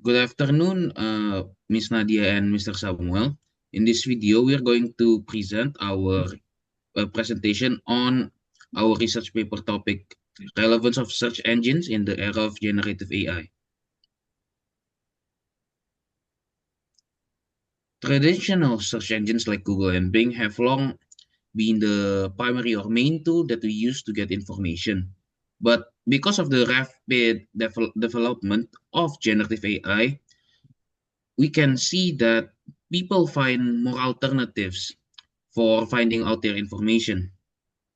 Good afternoon, Ms. Nadia and Mr. Samuel. In this video, we are going to present our presentation on our research paper topic, Relevance of Search Engines in the Era of Generative AI. Traditional search engines like Google and Bing have long been the primary or main tool that we use to get information. But because of the rapid development of generative AI, we can see that people find more alternatives for finding out their information.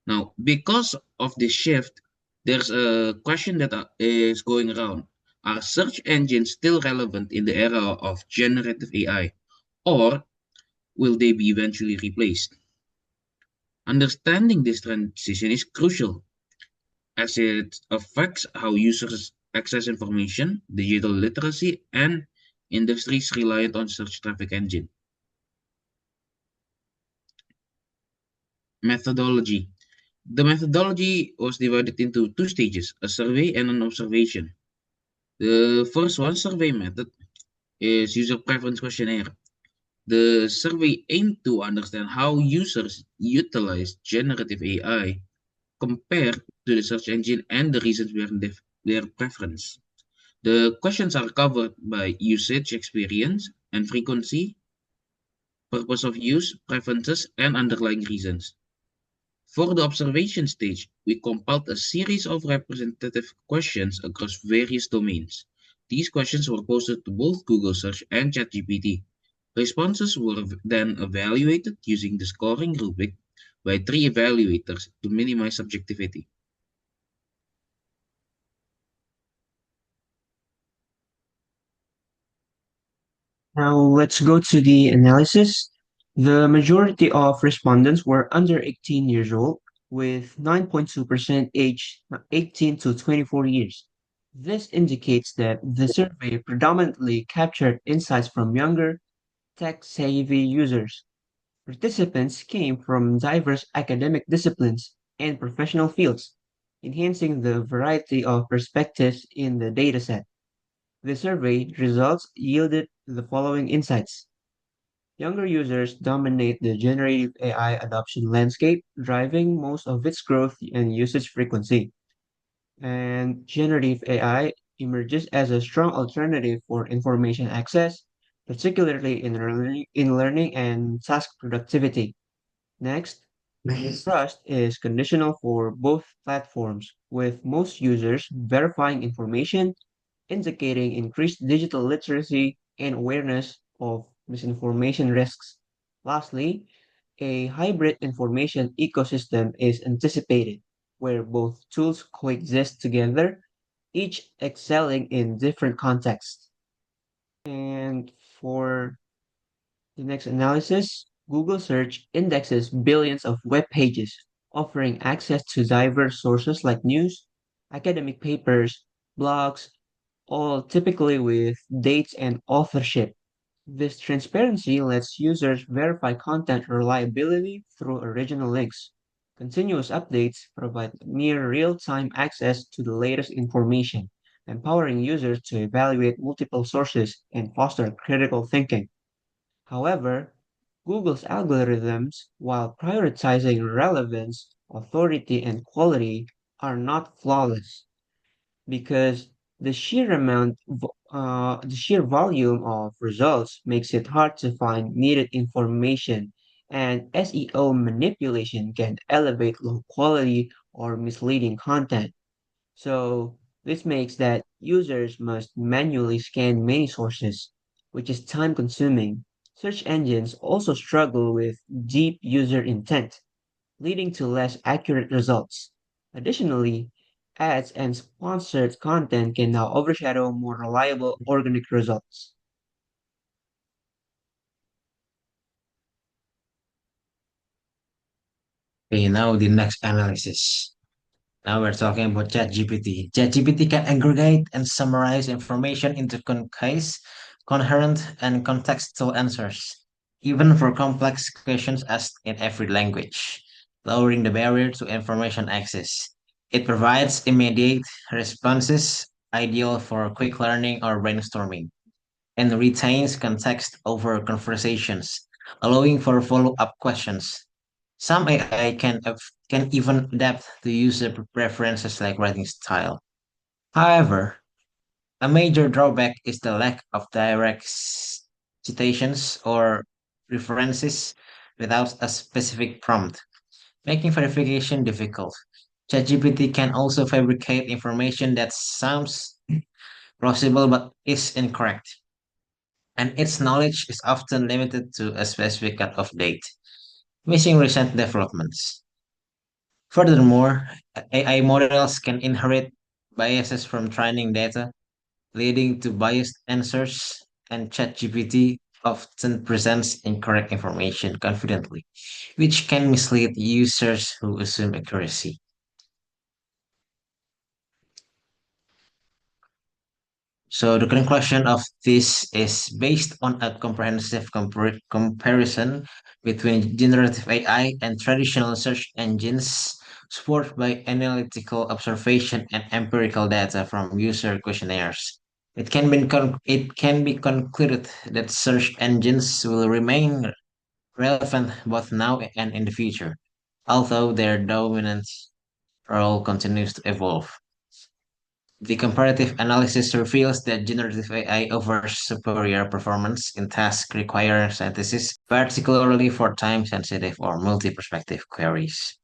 Now, because of this shift, there's a question that is going around. Are search engines still relevant in the era of generative AI, or will they be eventually replaced? Understanding this transition is crucial as it affects how users access information, digital literacy, and industries reliant on search traffic engine. Methodology. The methodology was divided into two stages, a survey and an observation. The first one, survey method, is user preference questionnaire. The survey aimed to understand how users utilize generative AI compared to the search engine and the reasons behind their preference. The questions are covered by usage experience and frequency, purpose of use, preferences, and underlying reasons. For the observation stage, we compiled a series of representative questions across various domains. These questions were posted to both Google Search and ChatGPT. Responses were then evaluated using the scoring rubric by three evaluators to minimize subjectivity. Now let's go to the analysis. The majority of respondents were under 18 years old, with 9.2% aged 18 to 24 years. This indicates that the survey predominantly captured insights from younger, tech-savvy users. Participants came from diverse academic disciplines and professional fields, enhancing the variety of perspectives in the dataset. The survey results yielded the following insights. Younger users dominate the generative AI adoption landscape, driving most of its growth and usage frequency. And generative AI emerges as a strong alternative for information access, particularly in learning and task productivity. Next, trust is conditional for both platforms, with most users verifying information, indicating increased digital literacy and awareness of misinformation risks. Lastly, a hybrid information ecosystem is anticipated, where both tools coexist together, each excelling in different contexts. And for the next analysis, Google Search indexes billions of web pages, offering access to diverse sources like news, academic papers, blogs, all typically with dates and authorship. This transparency lets users verify content reliability through original links. Continuous updates provide near real-time access to the latest information, empowering users to evaluate multiple sources and foster critical thinking. However, Google's algorithms, while prioritizing relevance, authority, and quality, are not flawless because the sheer volume of results makes it hard to find needed information, and SEO manipulation can elevate low quality or misleading content. So this makes that users must manually scan many sources, which is time consuming. Search engines also struggle with deep user intent, leading to less accurate results. Additionally, ads and sponsored content can now overshadow more reliable organic results. Okay, now the next analysis. Now we're talking about ChatGPT. ChatGPT can aggregate and summarize information into concise, coherent, and contextual answers, even for complex questions asked in every language, lowering the barrier to information access. It provides immediate responses, ideal for quick learning or brainstorming. and retains context over conversations, allowing for follow-up questions. Some AI can even adapt to user preferences like writing style. However, a major drawback is the lack of direct citations or references without a specific prompt, making verification difficult. ChatGPT can also fabricate information that sounds plausible but is incorrect, and its knowledge is often limited to a specific cut-off date, missing recent developments. Furthermore, AI models can inherit biases from training data, leading to biased answers, and ChatGPT often presents incorrect information confidently, which can mislead users who assume accuracy. So the conclusion of this is based on a comprehensive comparison between generative AI and traditional search engines, supported by analytical observation and empirical data from user questionnaires. It can be concluded that search engines will remain relevant both now and in the future, although their dominant role continues to evolve. The comparative analysis reveals that generative AI offers superior performance in tasks requiring synthesis, particularly for time-sensitive or multi-perspective queries.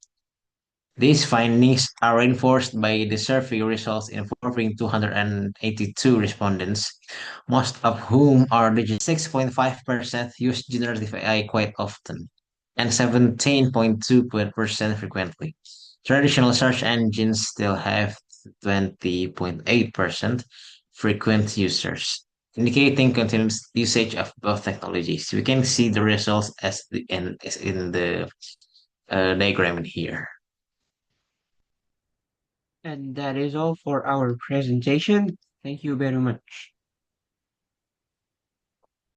These findings are reinforced by the survey results involving 282 respondents, most of whom are digits. 6.5% use generative AI quite often, and 17.2% frequently. Traditional search engines still have 20.8% frequent users, indicating continuous usage of both technologies. We can see the results as in the diagram here. And that is all for our presentation. Thank you very much.